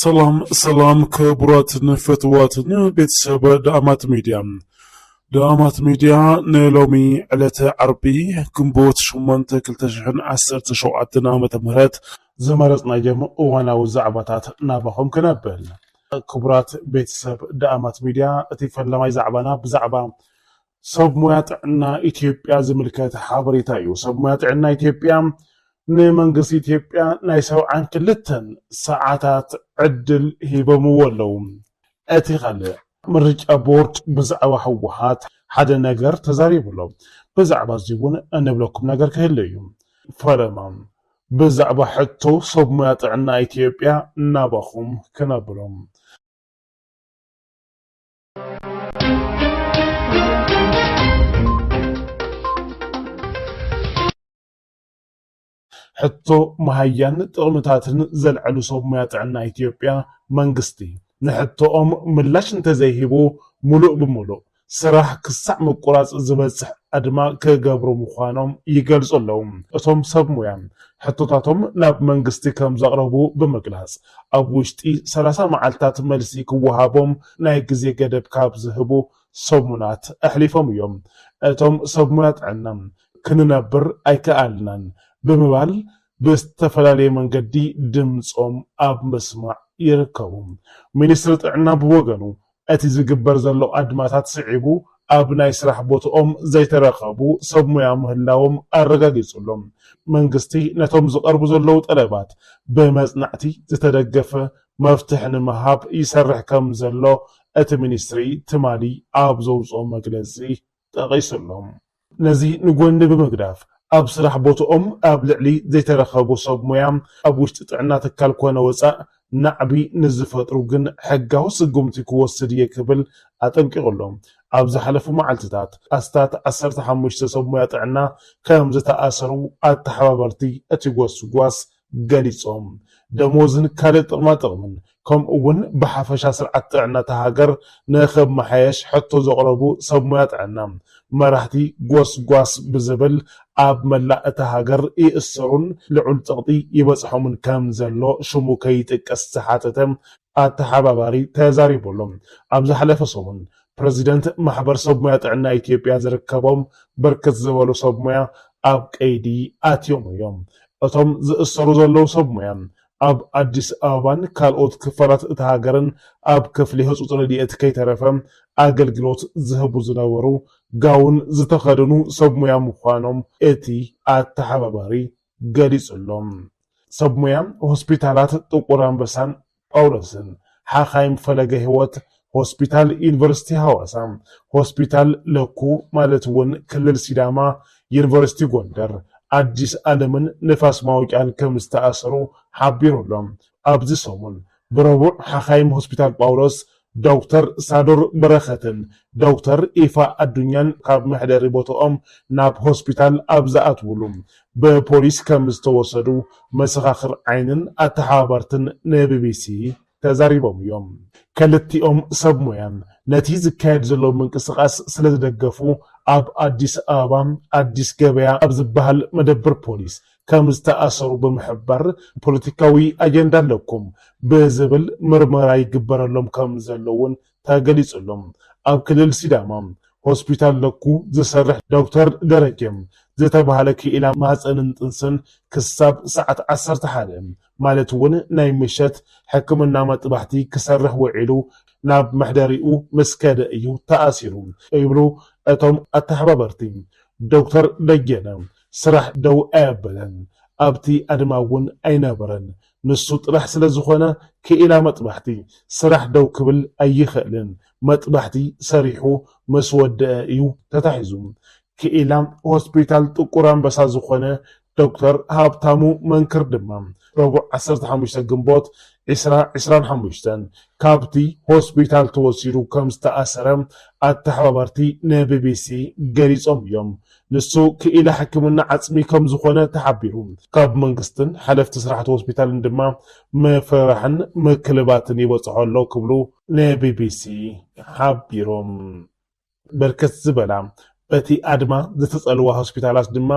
ሰላም ክቡራትን ፈትዋትን ቤተሰብ ዳኣማት ሚድያ ንሎሚ ዕለተ ዓርቢ ግንቦት 8 2017 ዓመተ ምህረት ዝመረፅናዮም እዋናዊ ዛዕባታት ናባኹም ክነብል። ክቡራት ቤተሰብ ዳኣማት ሚድያ እቲ ፈለማይ ዛዕባና ብዛዕባ ሰብ ሞያ ጥዕና ኢትዮጵያ ዝምልከት ሓበሬታ እዩ። ሰብ ሞያ ጥዕና ኢትዮጵያ ንመንግስቲ ኢትዮጵያ ናይ 72 ሰዓታት ዕድል ሂቦምዎ ኣለዉ። እቲ ካልእ ምርጫ ቦርድ ብዛዕባ ህወሓት ሓደ ነገር ተዛሪቡሎም። ብዛዕባ እዚ እውን እንብለኩም ነገር ክህሉ እዩ። ፈለማ ብዛዕባ ሕቶ ሰብ ሞያ ጥዕና ኢትዮጵያ እናባኹም ክነብሎም። ሕቶ መሃያን ጥቕምታትን ዘልዕሉ ሰብ ሞያ ጥዕና ኢትዮጵያ መንግስቲ ንሕቶኦም ምላሽ እንተዘይሂቡ ሙሉእ ብሙሉእ ስራሕ ክሳዕ ምቁራፅ ዝበፅሕ ኣድማ ክገብሩ ምዃኖም ይገልጹ ኣለዉ። እቶም ሰብ ሞያ ሕቶታቶም ናብ መንግስቲ ከም ዘቕረቡ ብምግላጽ ኣብ ውሽጢ 30 መዓልታት መልሲ ክወሃቦም ናይ ግዜ ገደብ ካብ ዝህቡ ሰሙናት ኣሕሊፎም እዮም። እቶም ሰብ ሞያ ጥዕና ክንነብር ኣይከኣልናን ብምባል ብዝተፈላለየ መንገዲ ድምፆም ኣብ ምስማዕ ይርከቡ። ሚኒስትሪ ጥዕና ብወገኑ እቲ ዝግበር ዘሎ ኣድማታት ስዒቡ ኣብ ናይ ስራሕ ቦትኦም ዘይተረኸቡ ሰብ ሞያ ምህላዎም ኣረጋጊጹሎም። መንግስቲ ነቶም ዝቐርቡ ዘለዉ ጠለባት ብመጽናዕቲ ዝተደገፈ መፍትሒ ንምሃብ ይሰርሕ ከም ዘሎ እቲ ሚኒስትሪ ትማሊ ኣብ ዘውፅኦ መግለፂ ጠቒሱሎም። ነዚ ንጎኒ ብምግዳፍ ኣብ ስራሕ ቦትኦም ኣብ ልዕሊ ዘይተረኸቡ ሰብ ሞያ ኣብ ውሽጢ ጥዕና ትካል ኮነ ወፃእ ናዕቢ ንዝፈጥሩ ግን ሕጋዊ ስጉምቲ ክወስድ እየ ክብል ኣጠንቂቑሎም። ኣብ ዝሓለፉ መዓልትታት ኣስታት 15 ሰብ ሞያ ጥዕና ከም ዝተኣሰሩ ኣተሓባበርቲ እቲ ጎስጓስ ገሊፆም። ደሞዝን ካልእ ጥቕማጥቕምን ከምኡ እውን ብሓፈሻ ስርዓት ጥዕና ሃገር ንኽመሓየሽ ሕቶ ዘቕረቡ ሰብ ሞያ ጥዕና መራሕቲ ጎስጓስ ብዝብል ኣብ መላእ እታ ሃገር ይእሰሩን ልዑል ጥቕጢ ይበፅሖምን ከም ዘሎ ሽሙ ከይጥቀስ ዝሓተተ ኣተሓባባሪ ተዛሪቦሎም። ኣብ ዝሓለፈ ሰሙን ፕረዚደንት ማሕበር ሰብ ሞያ ጥዕና ኢትዮጵያ ዝርከቦም ብርክት ዝበሉ ሰብ ሞያ ኣብ ቀይዲ ኣትዮም እዮም። እቶም ዝእሰሩ ዘለዉ ሰብ ሞያ ኣብ ኣዲስ ኣበባን ካልኦት ክፋላት እታ ሃገርን ኣብ ክፍሊ ህፁፅ ረድኤት ከይተረፈ ኣገልግሎት ዝህቡ ዝነበሩ ጋውን ዝተኸደኑ ሰብ ሞያ ምዃኖም እቲ ኣተሓባባሪ ገሊጹሎም። ሰብ ሞያ ሆስፒታላት ጥቁር ኣንበሳን ጳውሎስን፣ ሓኻይም ፈለገ ህይወት፣ ሆስፒታል ዩኒቨርሲቲ ሃዋሳ፣ ሆስፒታል ለኩ ማለት እውን ክልል ሲዳማ፣ ዩኒቨርሲቲ ጎንደር፣ ኣዲስ ዓለምን ንፋስ ማውጫን ከም ዝተኣሰሩ ሓቢሩሎም። ኣብዚ ሰሙን ብረቡዕ ሓኻይም ሆስፒታል ጳውሎስ ዶክተር ሳዶር በረኸትን ዶክተር ኢፋ ኣዱኛን ካብ መሕደሪ ቦትኦም ናብ ሆስፒታል ኣብ ዝኣትውሉ ብፖሊስ ከም ዝተወሰዱ መሰኻኽር ዓይንን ኣተሓባበርትን ንቢቢሲ ተዛሪቦም እዮም። ክልቲኦም ሰብ ሞያ ነቲ ዝካየድ ዘሎ ምንቅስቓስ ስለ ዝደገፉ ኣብ ኣዲስ ኣበባ ኣዲስ ገበያ ኣብ ዝበሃል መደብር ፖሊስ ከም ዝተኣሰሩ ብምሕባር ፖለቲካዊ ኣጀንዳ ኣለኩም ብዝብል ምርመራ ይግበረሎም ከም ዘለውን ተገሊጹሎም። ኣብ ክልል ሲዳማ ሆስፒታል ለኩ ዝሰርሕ ዶክተር ደረጀም ዝተባሃለ ክኢላ ማህፀንን ጥንስን ክሳብ ሰዓት 11 ማለት እውን ናይ ምሸት ሕክምና መጥባሕቲ ክሰርሕ ውዒሉ ናብ መሕደሪኡ ምስ ከደ እዩ ተኣሲሩ ይብሉ እቶም ኣተሓባበርቲ። ዶክተር ደገነ ስራሕ ደው ኣየበለን፣ ኣብቲ ኣድማ እውን ኣይነበረን። ንሱ ጥራሕ ስለ ዝኾነ ክኢላ መጥባሕቲ ስራሕ ደው ክብል ኣይኽእልን፣ መጥባሕቲ ሰሪሑ ምስ ወድአ እዩ ተታሒዙ። ክኢላ ሆስፒታል ጥቁር ኣንበሳ ዝኾነ ዶክተር ሃብታሙ መንክር ድማ ረቡዕ 15 ግንቦት 2025 ካብቲ ሆስፒታል ተወሲዱ ከም ዝተኣሰረ ኣተሓባበርቲ ንቢቢሲ ገሊፆም እዮም። ንሱ ክኢላ ሕክምና ዓፅሚ ከም ዝኾነ ተሓቢሩ ካብ መንግስትን ሓለፍቲ ስራሕቲ ሆስፒታልን ድማ መፍራሕን ምክልባትን ይበፅሖ ኣሎ ክብሉ ንቢቢሲ ሓቢሮም። በርከት ዝበላ እቲ ኣድማ ዝተጸልዋ ሆስፒታላት ድማ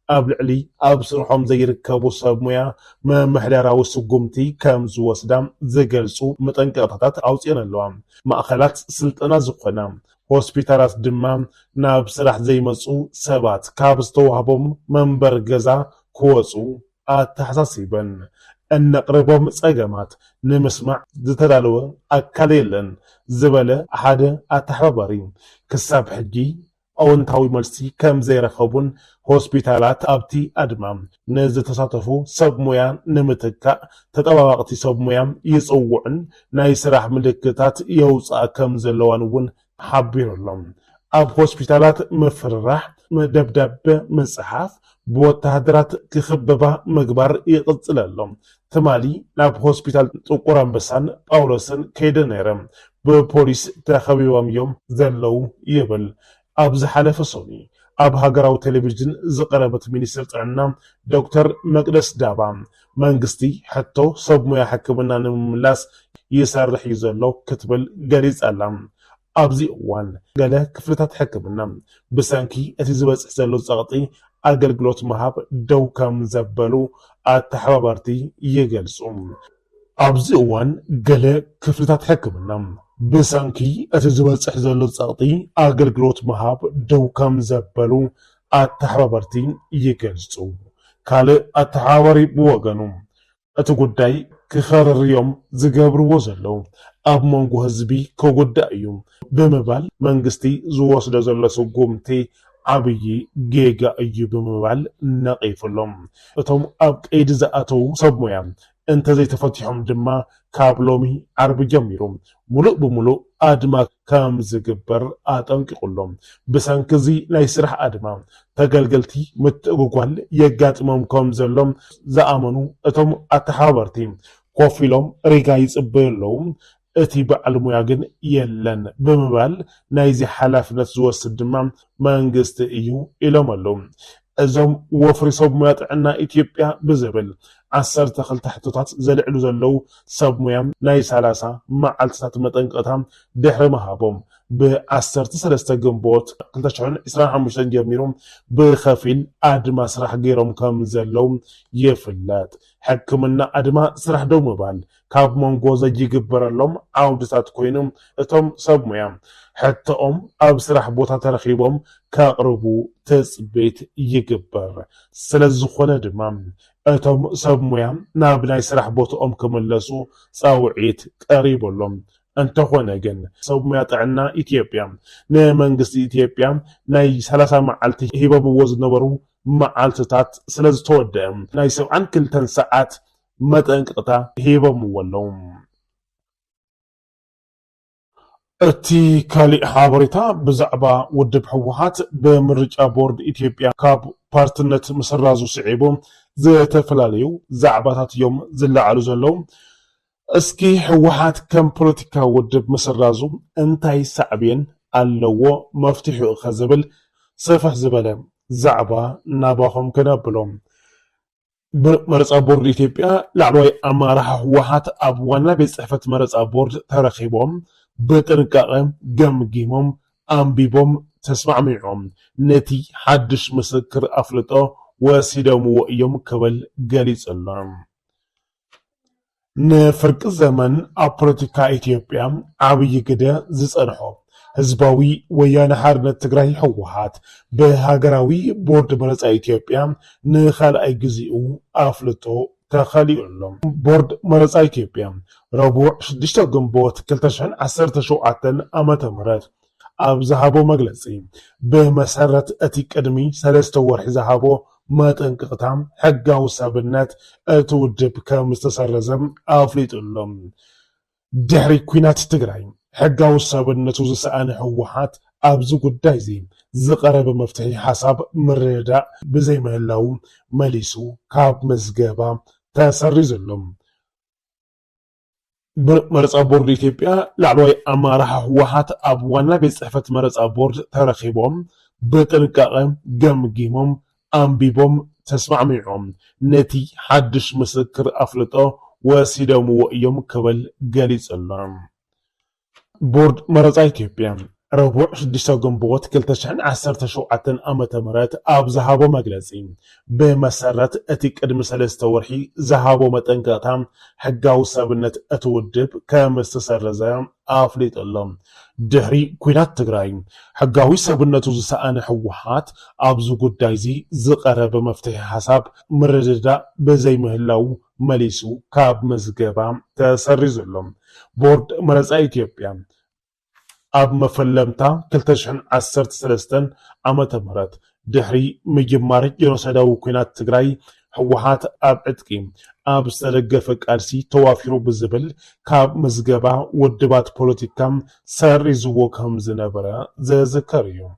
ኣብ ልዕሊ ኣብ ስርሖም ዘይርከቡ ሰብ ሞያ መምሕዳራዊ ስጉምቲ ከም ዝወስዳ ዝገልጹ መጠንቀቕታታት ኣውፅአን ኣለዋ። ማእኸላት ስልጠና ዝኾና ሆስፒታላት ድማ ናብ ስራሕ ዘይመጹ ሰባት ካብ ዝተዋህቦም መንበር ገዛ ክወፁ ኣተሓሳሲበን። እነቕርቦም ጸገማት ንምስማዕ ዝተዳለወ ኣካል የለን ዝበለ ሓደ ኣተሓባባሪ ክሳብ ሕጂ ኣወንታዊ መልሲ ከም ዘይረኸቡን ሆስፒታላት ኣብቲ ኣድማ ንዝተሳተፉ ሰብ ሞያ ንምትካእ ተጠባባቕቲ ሰብ ሞያ ይጽውዕን ናይ ስራሕ ምልክታት የውፅኣ ከም ዘለዋን እውን ሓቢሮሎም። ኣብ ሆስፒታላት ምፍርራሕ ደብዳቤ ምጽሓፍ ብወታደራት ክኽበባ ምግባር ይቕጽለሎም። ትማሊ ናብ ሆስፒታል ጥቁር ኣንበሳን ጳውሎስን ከይደ ነይሮም ብፖሊስ ተኸቢቦም እዮም ዘለው ይብል። ኣብ ዝሓለፈ ሰኒ ኣብ ሃገራዊ ቴሌቪዥን ዝቐረበት ሚኒስትር ጥዕና ዶክተር መቅደስ ዳባ መንግስቲ ሕቶ ሰብ ሞያ ሕክምና ንምምላስ ይሰርሕ እዩ ዘሎ ክትብል ገሊጻላ። ኣብዚ እዋን ገለ ክፍልታት ሕክምና ብሰንኪ እቲ ዝበጽሕ ዘሎ ጸቕጢ ኣገልግሎት መሃብ ደው ከም ዘበሉ ኣተሓባበርቲ ይገልጹ። ኣብዚ እዋን ገለ ክፍልታት ሕክምና ብሰንኪ እቲ ዝበጽሕ ዘሎ ጸቕጢ ኣገልግሎት መሃብ ደው ከም ዘበሉ ኣተሓባበርቲ ይገልጹ። ካልእ ኣተሓባባሪ ብወገኑ እቲ ጉዳይ ክኸርርዮም ዝገብርዎ ዘለዉ ኣብ መንጎ ህዝቢ ክጉዳእ እዩ ብምባል መንግስቲ ዝወስዶ ዘሎ ስጉምቲ ዓብዪ ጌጋ እዩ ብምባል ነቒፉሎም። እቶም ኣብ ቀይዲ ዝኣተዉ ሰብ ሞያ እንተዘይተፈቲሖም ድማ ካብ ሎሚ ዓርቢ ጀሚሩ ሙሉእ ብሙሉእ ኣድማ ከም ዝግበር ኣጠንቂቁሎም። ብሰንኪ ናይ ስራሕ ኣድማ ተገልገልቲ ምትእግጓል የጋጥሞም ከም ዘሎም ዝኣመኑ እቶም ኣተሓባበርቲ ኮፍ ኢሎም ሪጋ ይጽበዩ ኣለዉ። እቲ በዓል ሞያ ግን የለን ብምባል ናይዚ ሓላፍነት ዝወስድ ድማ መንግስቲ እዩ ኢሎም ኣለዉ። እዞም ወፍሪ ሰብ ሞያ ጥዕና ኢትዮጵያ ብዝብል 12 ሕቶታት ዘልዕሉ ዘለው ሰብ ሞያ ናይ 30 መዓልትታት መጠንቀቕታ ድሕሪ መሃቦም ብ13 ግንቦት 2025 ጀሚሩ ብኸፊል ኣድማ ስራሕ ገይሮም ከም ዘለው ይፍለጥ። ሕክምና ኣድማ ስራሕ ደው ምባል ካብ መንጎ ዘይግበረሎም ዓውድታት ኮይኑ እቶም ሰብ ሞያ ሕቶኦም ኣብ ስራሕ ቦታ ተረኺቦም ከቕርቡ ትጽቢት ይግበር። ስለዝኾነ ድማ እቶም ሰብ ሞያ ናብ ናይ ስራሕ ቦታኦም ክምለሱ ጻውዒት ቀሪቦሎም። እንተኾነ ግን ሰብ ሞያ ጥዕና ኢትዮጵያ ንመንግስቲ ኢትዮጵያ ናይ 30 መዓልቲ ሂቦምዎ ዝነበሩ መዓልትታት ስለ ዝተወድአ ናይ 72 ሰዓት መጠንቀቕታ ሂቦምዎ ኣለዉ። እቲ ካሊእ ሓበሬታ ብዛዕባ ውድብ ሕወሓት ብምርጫ ቦርድ ኢትዮጵያ ካብ ፓርትነት ምስራዙ ስዒቡ ዝተፈላለዩ ዛዕባታት እዮም ዝለዓሉ ዘለዉ። እስኪ ሕወሓት ከም ፖለቲካ ውድብ ምስራዙ እንታይ ሳዕብየን ኣለዎ መፍትሒኡ ከዝብል ስፍሕ ዝበለ ዛዕባ ናባኹም ክነብሎም። መረፃ ቦርድ ኢትዮጵያ ላዕለዋይ ኣመራርሓ ሕወሓት ኣብ ዋና ቤት ጽሕፈት መረፃ ቦርድ ተረኺቦም ብጥንቃቐ ገምጊሞም ኣንቢቦም ተስማዕሚዖም ነቲ ሓድሽ ምስክር ኣፍልጦ ወሲደምዎ እዮም ክብል ገሊጹ ኣሎ። ንፍርቂ ዘመን ኣብ ፖለቲካ ኢትዮጵያ ዓብዪ ግደ ዝጸንሖ ህዝባዊ ወያነ ሓርነት ትግራይ ሕወሓት ብሃገራዊ ቦርድ መረፃ ኢትዮጵያ ንኻልኣይ ግዚኡ ኣፍልጦ ተኸሊኡሎም። ቦርድ መረፃ ኢትዮጵያ ረቡዕ 6 ግንቦት 2017 ዓመተ ምህረት ኣብ ዝሃቦ መግለጺ ብመሰረት እቲ ቅድሚ 3 ወርሒ ዝሃቦ መጠንቅቕታ ሕጋዊ ሰብነት እቲ ውድብ ከም ዝተሰረዘ ኣፍሊጡሎም። ድሕሪ ኩናት ትግራይ ሕጋዊ ሰብነቱ ዝሰኣነ ሕወሓት ኣብዚ ጉዳይ እዚ ዝቐረበ መፍትሒ ሓሳብ ምርዳእ ብዘይምህላው መሊሱ ካብ መዝገባ ተሰሪዙሎም። መረፃ ቦርድ ኢትዮጵያ ላዕለዋይ ኣመራርሓ ሕወሓት ኣብ ዋና ቤት ጽሕፈት መረፃ ቦርድ ተረኺቦም ብጥንቃቐ ገምጊሞም ኣንቢቦም ተስማዕሚዖም ነቲ ሓድሽ ምስክር ኣፍልጦ ወሲደምዎ እዮም ክብል ገሊጹ ኣሎ። ቦርድ መረፃ ኢትዮጵያ ربع 6 جنبوت كلتشحن 17 عامة مرات أب زهابو مجلسين بمسارات أتيك قدم 3 ورحي زهابو متنقاتهم حقاو سابنت أتودب كمستسرزام أفليت اللهم دهري كوينات تقراين حقاوي سابنتو زسان حوحات أبزو قدايزي زقرب مفتح حساب مرددا بزي مهلاو مليسو كاب مزقبام تسرز اللهم بورد مرزا إثيوبيا أب مفلمتا كلتشحن 13 عامة مرات دحري مجمار جنوسيداو كوينات تግራይ حوحات أب عتقيم أب استلقفك أرسي توافيرو بزبل كاب مزقبا ودبات بوليتيكام سرزوو كم زنبرا زذكريو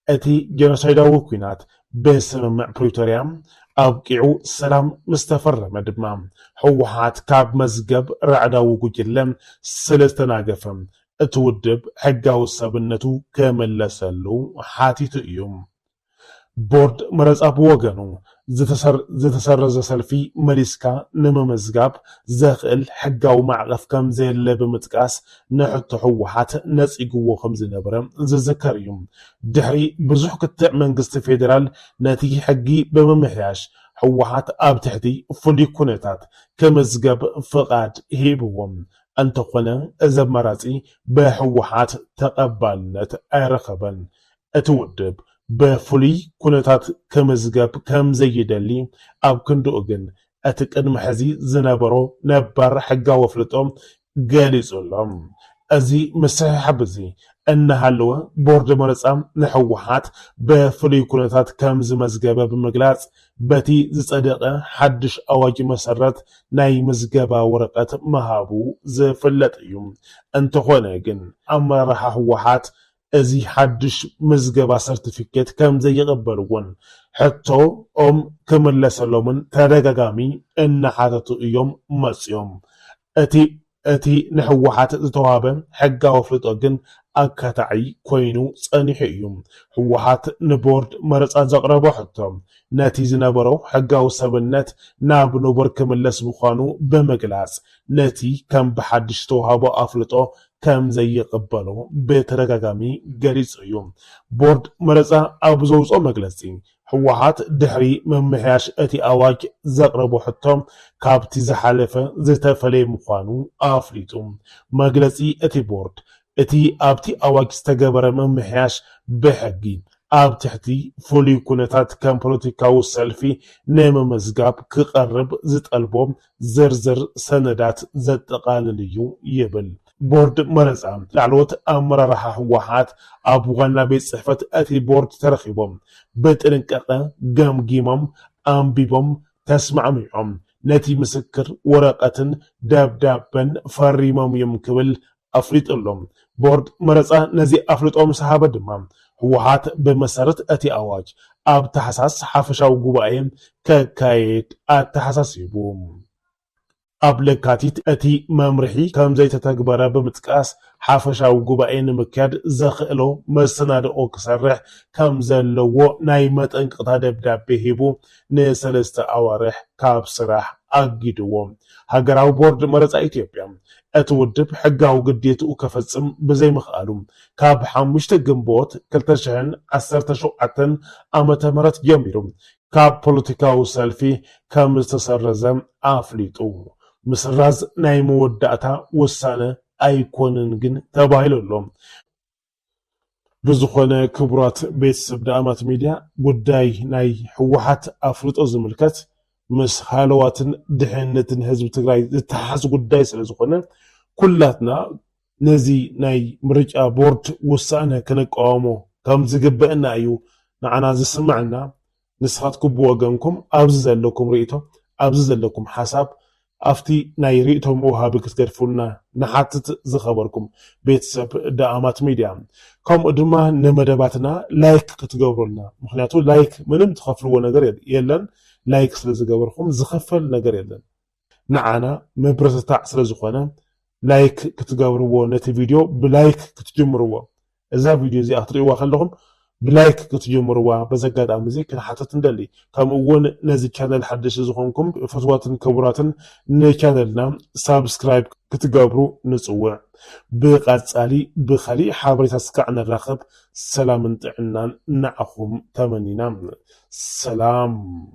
أتي جنوسيداو كوينات بسممع بريتوريام أبقعو سلام مستفر مدبمام حوحات كاب مزقب رعداو قجلم سلستناقفم اتودب حقاو سابنتو كملسلو حاتيت يوم بورد مرز اب وغنو زتسرز سلفي مريسكا نممزغاب زخل حقاو معرف كم زي اللي بمتقاس نحط حوحات نصيقو خمز نبرم زذكر يوم دحري برزح كتع منقست فيدرال ناتي حقي بممحياش حوحات اب تحتي فلي كونيتات كمزغب فقاد هيبوم أنت قنا إذا مراتي بحوحات تقبلنت أرخبا أتودب بفلي كنتات كمزقب كم زيدالي أو كندو أغن أتقدم حزي زنابرو نبار حقا وفلتهم قاليز اللهم أزي مسيح حبزي أنها اللوة بورد مرسام نحوحات بفلي كنتات كم زمزقب بمقلاس باتي زصدقه حدش اواجي مسرت ناي مزغبا ورقت مهابو زفلت يوم انت خونا جن اما راح حوحات ازي حدش مزغبا سيرتيفيكيت كم زي يقبلون حتى كملسلومن تدغغامي ان حاتتو يوم مسيوم اتي نحوحات زتوابن حقا وفلطو جن أكتعي كوينو صنيح يوم حوحات نبورد مرصا زقربو حتم ناتي زنبرو حقاو سبنت ناب نبر كملس مخانو بمقلاس ناتي كم بحدش توهابو أفلطو كم زي يقبلو بترقاقامي قريص يوم بورد مرصا أبزوزو مقلسين حوحات دحري ممحياش اتي اواج زقربو حتم كابتي زحالفة زتفلي مخانو أفليتم مقلسي اتي بورد اتي ابتي اواج استقبر ممحياش بحقي اب تحتي فولي كونتات كان بوليتيكاو سلفي نيم مزقاب كقرب زتقلبوم زرزر سندات زتقالليو يبل بورد مرزام لعلوت امر راح حوحات ابغانا بيت صحفت اتي بورد ترخيبهم بتنققه قمقيمم انبيبم تسمع معهم نتي مسكر ورقة دابن فريمم يمكبل أفريط اللهم بورد مرزا نزي أفريط صحابة دمام حوحات بمسارت أتي أواج أب تحساس حافشاو قبائم كايت أتحساس يبوم أب لكاتيت أتي ممرحي كم زي تتكبر بمتكاس حافشاو قبائن مكاد زخلو مسناد أوكسرح كم زلو نايمت انقطع دبداب بهبو نسلست أوارح كاب سراح أجدوهم هاجراو بورد مرزا إثيوبيا أتودب حقاو قديتو كفصم بزي مخالوم كاب حمشت جنبوت كلتشهن 17 عامة مرات جميروم كاب بوليتيكاو سلفي كم استسرزم أفليتو مسراز ناي مودعتا وسانه أيكونن جن تبايلو لهم بزخونه كبرات بيت سبدامات ميديا قداي ناي حوحات أفليتو زملكت مس حالواتن دحنتن حزب تግራይ ዝተሓዝ ጉዳይ ስለ ዝኾነ ኩላትና ነዚ ናይ ምርጫ ቦርድ ውሳነ ከነቃወሞ ከም ዝግበአና እዩ ንዓና ዝስምዓና ንስኻትኩም ብወገንኩም ኣብዚ ዘለኩም ርእቶ ኣብዚ ዘለኩም ሓሳብ ኣፍቲ ናይ ርእቶም ውሃብ ክትገድፉልና ንሓትት ዝኸበርኩም ቤተሰብ ዳኣማት ሚድያ ከምኡ ድማ ንመደባትና ላይክ ክትገብሩልና ምክንያቱ ላይክ ምንም ትኸፍልዎ ነገር የለን لايك ስለዝገበርኩም ዝኸፈል ነገር የለን ንዓና መብረታታዕ ስለዝኾነ لايك ክትገብርዎ ነቲ ቪድዮ ብላይክ ክትጅምርዎ እዛ ቪድዮ እዚኣ ክትሪእዋ ከለኹም بلايك كتجمروا بزقاد أمزي كن حتى تندلي كم أول نزي كانل حدش زخونكم فتوات كبرات نكانلنا سابسكرايب كتقابروا نسوع بقات سالي بخلي حابري تسكعنا الرخب سلام انتعنا نعخم تمنينا سلام